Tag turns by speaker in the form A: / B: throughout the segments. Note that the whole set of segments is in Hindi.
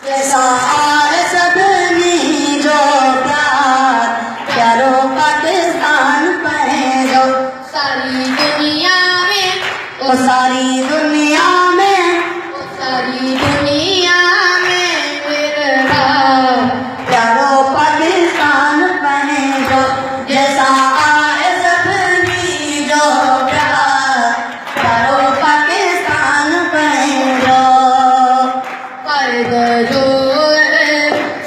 A: जैसा आए सबनी जो प्यार प्यारो पाकिस्तान पे जो
B: सारी दुनिया में
A: ओ सारी दुनिया में
B: सारी दुनिया में मेरा
A: प्यारो पाकिस्तान पे जो जैसा आए सबनी जो प्यार प्यारो पाकिस्तान पे जो
B: कर्द जो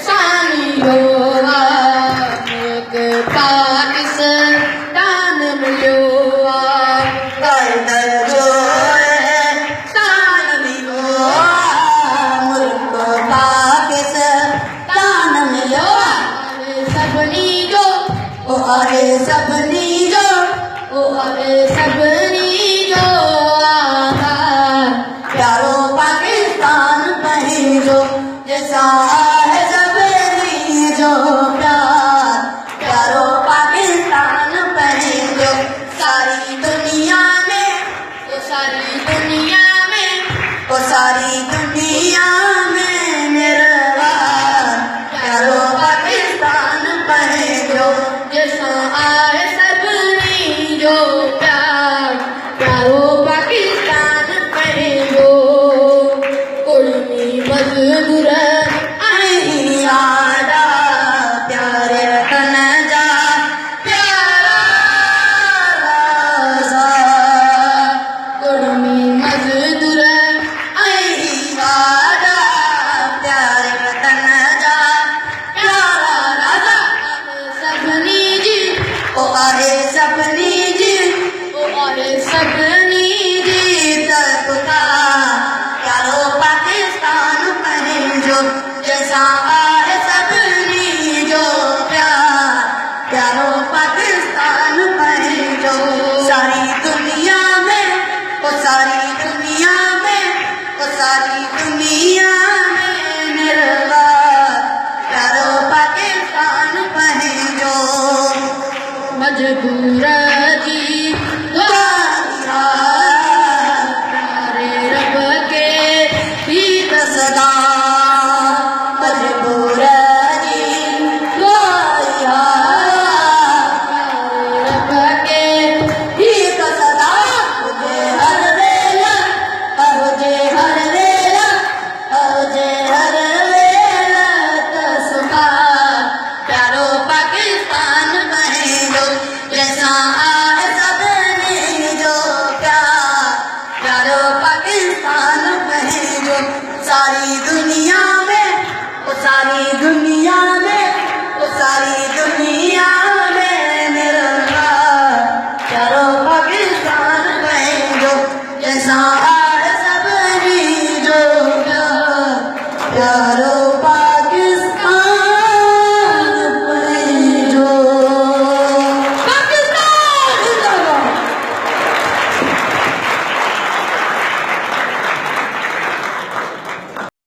B: शानियो पाकिस्तान मिलो
A: कर्द जो शान मिलो मुल्क पाकिस्तान मिलो
B: सबनी जो
A: ओ अरे सबनी जो
B: सबनी जो
A: प्यारो पाकिस्तान पे जो जैसा है सबनी जो प्यार प्यारो पाकिस्तान पे जो सारी दुनिया में
B: सारी दुनिया में
A: ओ सारी दुनिया में मेरा प्यारो पाकिस्तान पे जो
B: जैसा आए सबनी जो प्यार प्यारो पाकिस्तान पे जो कुर्मी मजदूर
A: आई आदा प्यारे तन जा प्यारा राजा
B: कुर्मी मजदूर
A: आई आदा प्यारे तन जा प्यारा राजा
B: सबनी जी
A: ओ आए सबनी जी
B: और सबनी
A: जीत तुका प्यारो पाकिस्तान पे जो जैसा आए सबनी जो प्यार प्यारो पाकिस्तान पे जो सारी दुनिया में ओ सारी दुनिया में ओ सारी दुनिया में मेरा प्यारो पाकिस्तान पे जो
B: मजबूर जी प्यारे रब के
A: गीत सदा मजबूर जी गोया
B: रब के
A: गीत सदा मुझे हर वेला मुझे हर वेला मुझे हर वेला तसुखा प्यारो पाकिस्तान में जो जैसा आए सबने जो प्यार प्यारो पाकिस्तान में जो सारी दुनिया में ओ सारी दुनिया में ओ सारी दुनिया में मेरा प्यारो पाकिस्तान में जो जैसा आए सबने जो प्यार प्यारो